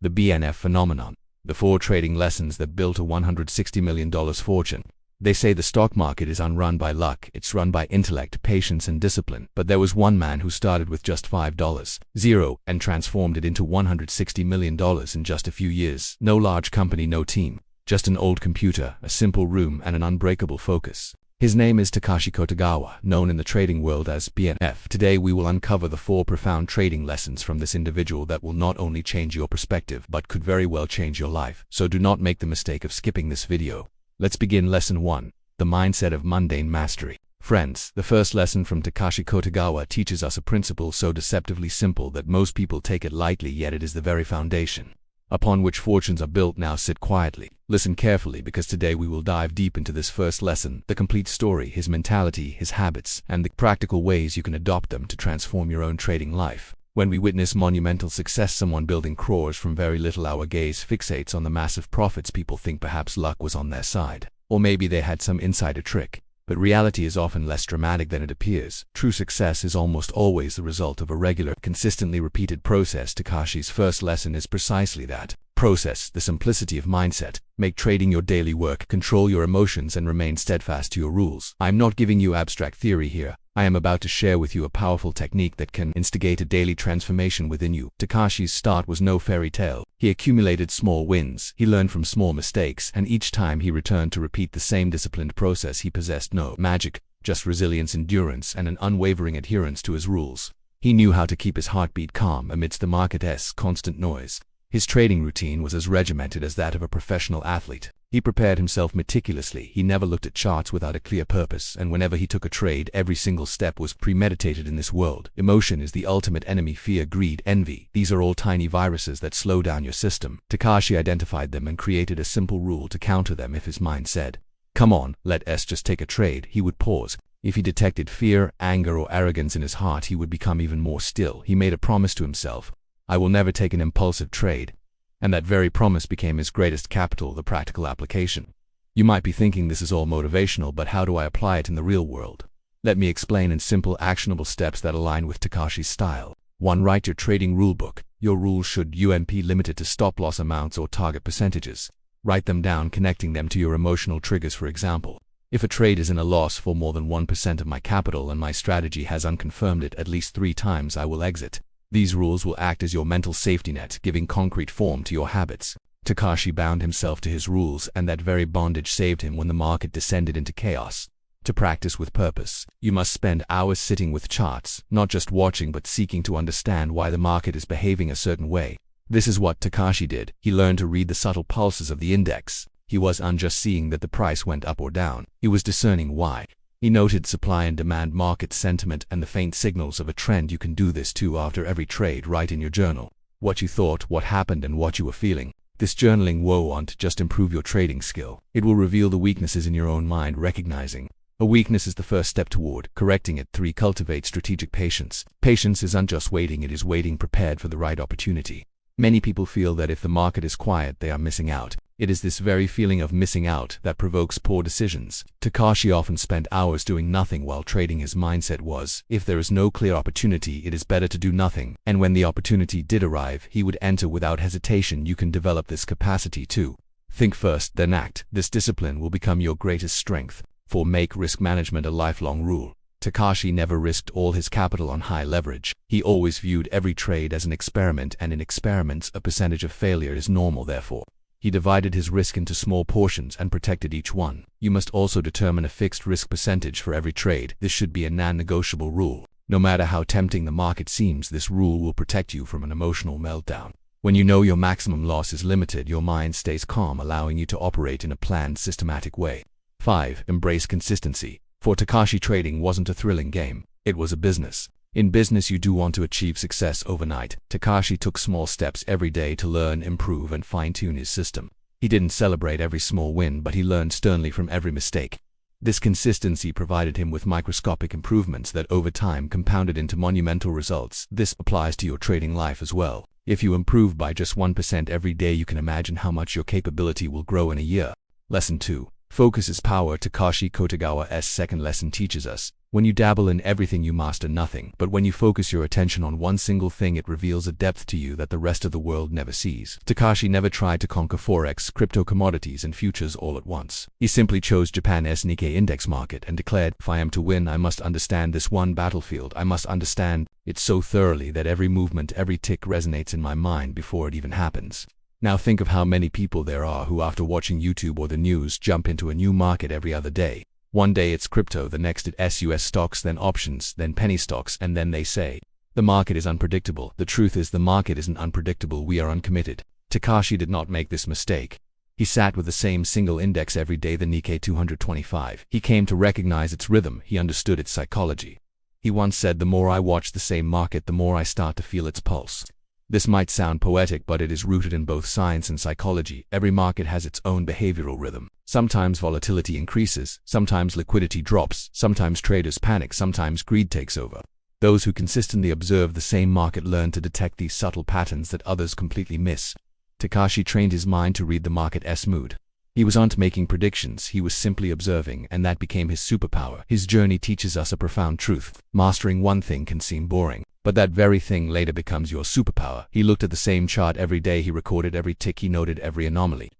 The BNF phenomenon. The 4 trading lessons that built a $160 million fortune. They say the stock market is unrun by luck, it's run by intellect, patience and discipline. But there was one man who started with just $5 and transformed it into $160 million in just a few years. No large company, no team. Just an old computer, a simple room and an unbreakable focus. His name is Takashi Kotegawa, known in the trading world as BNF. Today we will uncover the 4 profound trading lessons from this individual that will not only change your perspective but could very well change your life. So do not make the mistake of skipping this video. Let's begin. Lesson 1. The mindset of mundane mastery. Friends, the first lesson from Takashi Kotegawa teaches us a principle so deceptively simple that most people take it lightly, yet it is the very foundation upon which fortunes are built. Now sit quietly. Listen carefully, because today we will dive deep into this first lesson, the complete story, his mentality, his habits, and the practical ways you can adopt them to transform your own trading life. When we witness monumental success, someone building crores from very little, our gaze fixates on the massive profits. People think perhaps luck was on their side, or maybe they had some insider trick. But reality is often less dramatic than it appears. True success is almost always the result of a regular, consistently repeated process. Takashi's first lesson is precisely that process, the simplicity of mindset. Make trading your daily work, control your emotions, and remain steadfast to your rules. I am not giving you abstract theory here. I am about to share with you a powerful technique that can instigate a daily transformation within you. Takashi's start was no fairy tale. He accumulated small wins, he learned from small mistakes, and each time he returned to repeat the same disciplined process. He possessed no magic, just resilience, endurance, and an unwavering adherence to his rules. He knew how to keep his heartbeat calm amidst the market's constant noise. His trading routine was as regimented as that of a professional athlete. He prepared himself meticulously. He never looked at charts without a clear purpose, and whenever he took a trade, every single step was premeditated. In this world, emotion is the ultimate enemy. Fear, greed, envy. These are all tiny viruses that slow down your system. Takashi identified them and created a simple rule to counter them. If his mind said, "Come on, let's just take a trade," he would pause. If he detected fear, anger, or arrogance in his heart, he would become even more still. He made a promise to himself: "I will never take an impulsive trade." And that very promise became his greatest capital, the practical application. You might be thinking this is all motivational, but how do I apply it in the real world? Let me explain in simple, actionable steps that align with Takashi's style. 1. Write your trading rulebook. Your rules should be limited to stop-loss amounts or target percentages. Write them down, connecting them to your emotional triggers. For example, if a trade is in a loss for more than 1% of my capital and my strategy has unconfirmed it at least 3 times, I will exit. These rules will act as your mental safety net, giving concrete form to your habits. Takashi bound himself to his rules, and that very bondage saved him when the market descended into chaos. To practice with purpose, you must spend hours sitting with charts, not just watching but seeking to understand why the market is behaving a certain way. This is what Takashi did. He learned to read the subtle pulses of the index. He wasn't just seeing that the price went up or down. He was discerning why. He noted supply and demand, market sentiment, and the faint signals of a trend. You can do this too. After every trade, write in your journal what you thought, what happened, and what you were feeling. This journaling won't just improve your trading skill. It will reveal the weaknesses in your own mind. Recognizing a weakness is the first step toward correcting it. 3. Cultivate strategic patience. Patience isn't just waiting, it is waiting prepared for the right opportunity. Many people feel that if the market is quiet, they are missing out. It is this very feeling of missing out that provokes poor decisions. Takashi often spent hours doing nothing while trading. His mindset was, if there is no clear opportunity, it is better to do nothing. And when the opportunity did arrive, he would enter without hesitation. You can develop this capacity too. Think first, then act. This discipline will become your greatest strength. 4. Make risk management a lifelong rule. Takashi never risked all his capital on high leverage. He always viewed every trade as an experiment, and in experiments, a percentage of failure is normal. Therefore, he divided his risk into small portions and protected each one. You must also determine a fixed risk percentage for every trade. This should be a non-negotiable rule. No matter how tempting the market seems, this rule will protect you from an emotional meltdown. When you know your maximum loss is limited, your mind stays calm, allowing you to operate in a planned, systematic way. 5. Embrace consistency. For Takashi, trading wasn't a thrilling game. It was a business. In business, you do want to achieve success overnight. Takashi took small steps every day to learn, improve, and fine-tune his system. He didn't celebrate every small win, but he learned sternly from every mistake. This consistency provided him with microscopic improvements that over time compounded into monumental results. This applies to your trading life as well. If you improve by just 1% every day, you can imagine how much your capability will grow in a year. Lesson 2. Focus is power. Takashi Kotegawa's second lesson teaches us When you dabble in everything, you master nothing, but when you focus your attention on one single thing, it reveals a depth to you that the rest of the world never sees. Takashi never tried to conquer forex, crypto, commodities, and futures all at once. He simply chose Japan's Nikkei index market and declared, if I am to win, I must understand this one battlefield. I must understand it so thoroughly that every movement, every tick resonates in my mind before it even happens. Now think of how many people there are who, after watching YouTube or the news, jump into a new market every other day. One day it's crypto, the next it's US stocks, then options, then penny stocks, and then they say, the market is unpredictable. The truth is the market isn't unpredictable, we are uncommitted. Takashi did not make this mistake. He sat with the same single index every day, the Nikkei 225. He came to recognize its rhythm, he understood its psychology. He once said, the more I watch the same market, the more I start to feel its pulse. This might sound poetic, but it is rooted in both science and psychology. Every market has its own behavioral rhythm. Sometimes volatility increases, sometimes liquidity drops, sometimes traders panic, sometimes greed takes over. Those who consistently observe the same market learn to detect these subtle patterns that others completely miss. Takashi trained his mind to read the market's mood. He wasn't making predictions, he was simply observing, and that became his superpower. His journey teaches us a profound truth. Mastering one thing can seem boring, but that very thing later becomes your superpower. He looked at the same chart every day, he recorded every tick, he noted every anomaly.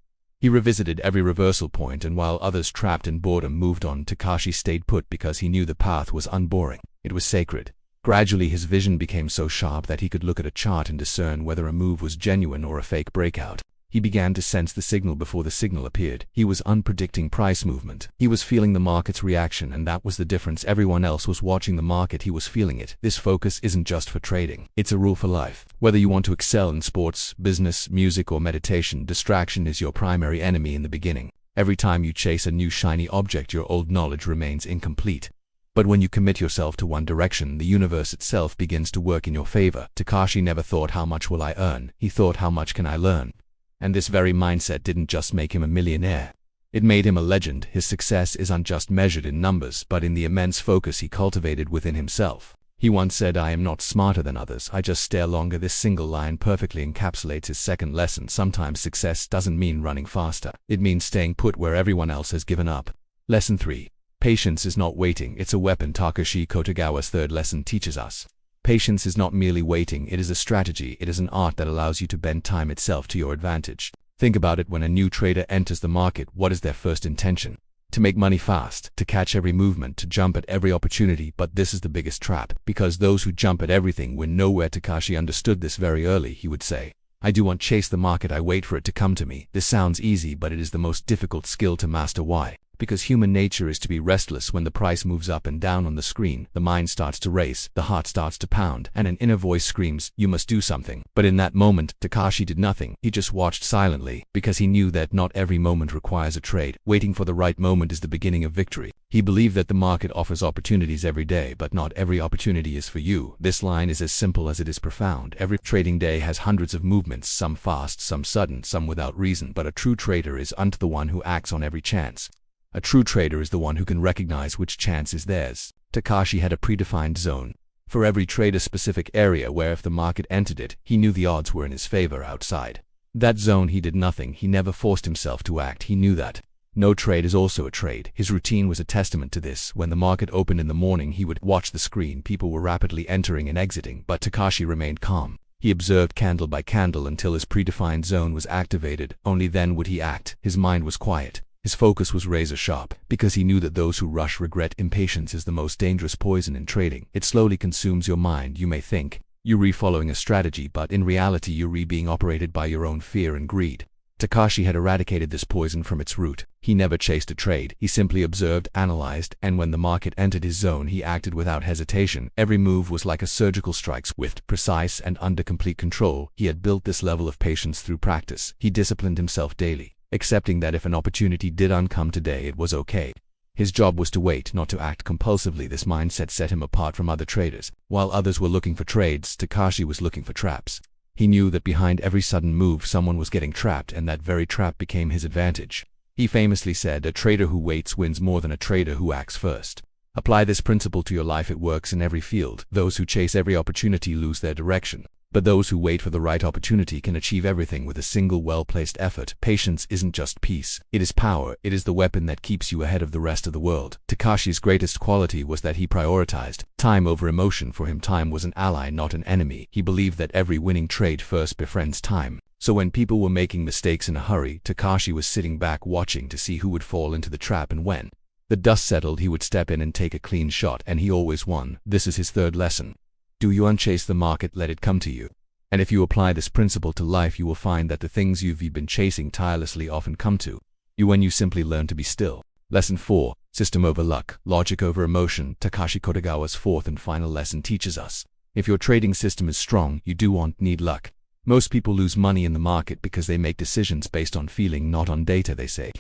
He revisited every reversal point, and while others trapped in boredom moved on, Takashi stayed put because he knew the path was unboring. It was sacred. Gradually his vision became so sharp that he could look at a chart and discern whether a move was genuine or a fake breakout. He began to sense the signal before the signal appeared. He was unpredicting price movement. He was feeling the market's reaction, and that was the difference. Everyone else was watching the market, he was feeling it. This focus isn't just for trading. It's a rule for life. Whether you want to excel in sports, business, music, or meditation, distraction is your primary enemy in the beginning. Every time you chase a new shiny object, your old knowledge remains incomplete. But when you commit yourself to one direction, the universe itself begins to work in your favor. Takashi never thought, how much will I earn? He thought, how much can I learn? And this very mindset didn't just make him a millionaire. It made him a legend. His success isn't just measured in numbers, but in the immense focus he cultivated within himself. He once said, I am not smarter than others, I just stare longer. This single line perfectly encapsulates his second lesson. Sometimes success doesn't mean running faster. It means staying put where everyone else has given up. Lesson 3. Patience is not waiting, it's a weapon. Takashi Kotegawa's third lesson teaches us. Patience is not merely waiting, it is a strategy. It is an art that allows you to bend time itself to your advantage. Think about it. When a new trader enters the market, what is their first intention? To make money fast, to catch every movement, to jump at every opportunity. But this is the biggest trap, because those who jump at everything win nowhere. Takashi understood this very early. He would say, I do not chase the market, I wait for it to come to me. This sounds easy, but it is the most difficult skill to master. Why? Because human nature is to be restless. When the price moves up and down on the screen, the mind starts to race, the heart starts to pound, and an inner voice screams, you must do something. But in that moment, Takashi did nothing. He just watched silently, because he knew that not every moment requires a trade. Waiting for the right moment is the beginning of victory. He believed that the market offers opportunities every day, but not every opportunity is for you. This line is as simple as it is profound. Every trading day has hundreds of movements, some fast, some sudden, some without reason. But a true trader isn't the one who acts on every chance. A true trader is the one who can recognize which chance is theirs. Takashi had a predefined zone for every trader-specific area where if the market entered it, he knew the odds were in his favor. Outside that zone, he did nothing. He never forced himself to act. He knew that no trade is also a trade. His routine was a testament to this. When the market opened in the morning, he would watch the screen. People were rapidly entering and exiting, but Takashi remained calm. He observed candle by candle until his predefined zone was activated. Only then would he act. His mind was quiet. His focus was razor sharp, because he knew that those who rush regret. Impatience is the most dangerous poison in trading. It slowly consumes your mind. You may think you're following a strategy, but in reality you're being operated by your own fear and greed. Takashi had eradicated this poison from its root. He never chased a trade. He simply observed, analyzed, and when the market entered his zone, he acted without hesitation. Every move was like a surgical strike, swift, precise, and under complete control. He had built this level of patience through practice. He disciplined himself daily, accepting that if an opportunity didn't come today, it was okay. His job was to wait, not to act compulsively. This mindset set him apart from other traders. While others were looking for trades, Takashi was looking for traps. He knew that behind every sudden move, someone was getting trapped, and that very trap became his advantage. He famously said, a trader who waits wins more than a trader who acts first. Apply this principle to your life. It works in every field. Those who chase every opportunity lose their direction. But those who wait for the right opportunity can achieve everything with a single well-placed effort. Patience isn't just peace. It is power. It is the weapon that keeps you ahead of the rest of the world. Takashi's greatest quality was that he prioritized time over emotion. For him, time was an ally, not an enemy. He believed that every winning trade first befriends time. So when people were making mistakes in a hurry, Takashi was sitting back watching to see who would fall into the trap, and when the dust settled, he would step in and take a clean shot, and he always won. This is his third lesson. Do you unchase the market, let it come to you. And if you apply this principle to life, you will find that the things you've been chasing tirelessly often come to you when you simply learn to be still. Lesson 4. System over luck, logic over emotion. Takashi Kotegawa's fourth and final lesson teaches us, if your trading system is strong, you need luck. Most people lose money in the market because they make decisions based on feeling, not on data. They say,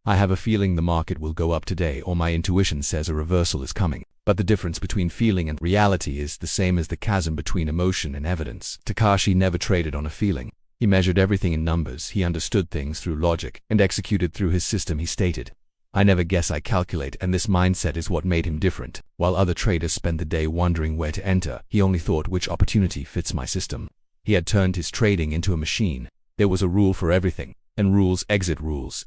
I have a feeling the market will go up today, or my intuition says a reversal is coming. But the difference between feeling and reality is the same as the chasm between emotion and evidence. Takashi never traded on a feeling. He measured everything in numbers. He understood things through logic and executed through his system. He stated, I never guess, I calculate, and this mindset is what made him different. While other traders spend the day wondering where to enter, he only thought, which opportunity fits my system. He had turned his trading into a machine. There was a rule for everything, and rules, exit rules,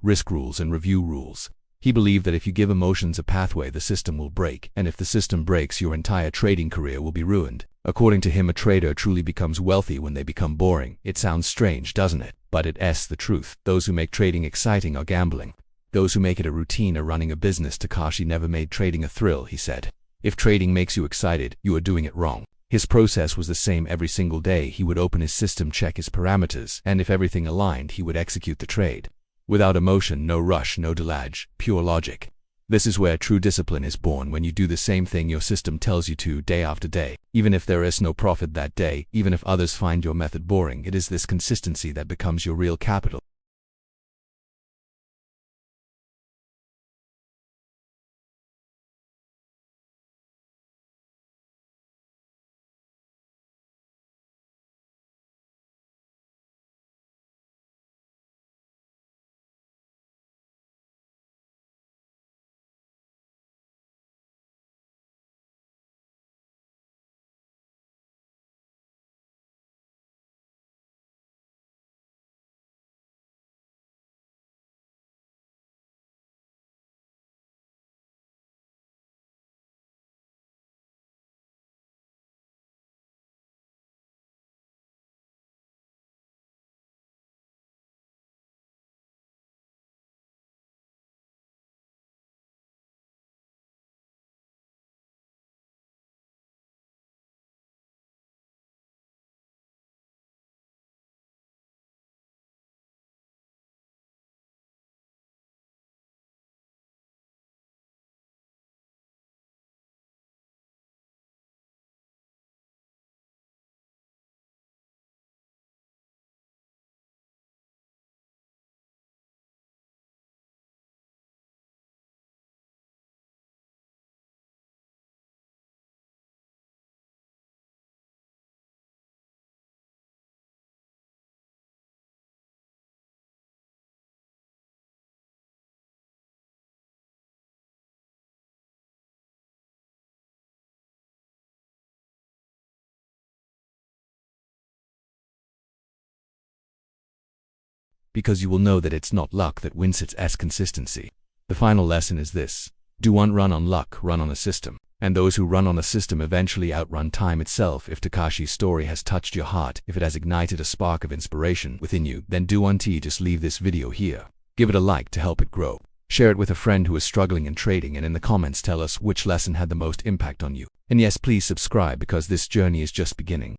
risk rules, and review rules. He believed that if you give emotions a pathway, the system will break, and if the system breaks, your entire trading career will be ruined. According to him, a trader truly becomes wealthy when they become boring. It sounds strange, doesn't it? But it's the truth. Those who make trading exciting are gambling. Those who make it a routine are running a business. Takashi never made trading a thrill, he said. If trading makes you excited, you are doing it wrong. His process was the same every single day. He would open his system, check his parameters, and if everything aligned, he would execute the trade. Without emotion, no rush, no detach, pure logic. This is where true discipline is born, when you do the same thing your system tells you to day after day. Even if there is no profit that day, even if others find your method boring, it is this consistency that becomes your real capital. Because you will know that it's not luck that wins, it's consistency. The final lesson is this: do not run on luck, run on a system. And those who run on a system eventually outrun time itself. If Takashi's story has touched your heart, if it has ignited a spark of inspiration within you, then just leave this video here. Give it a like to help it grow. Share it with a friend who is struggling in trading, and in the comments tell us which lesson had the most impact on you. And yes, please subscribe, because this journey is just beginning.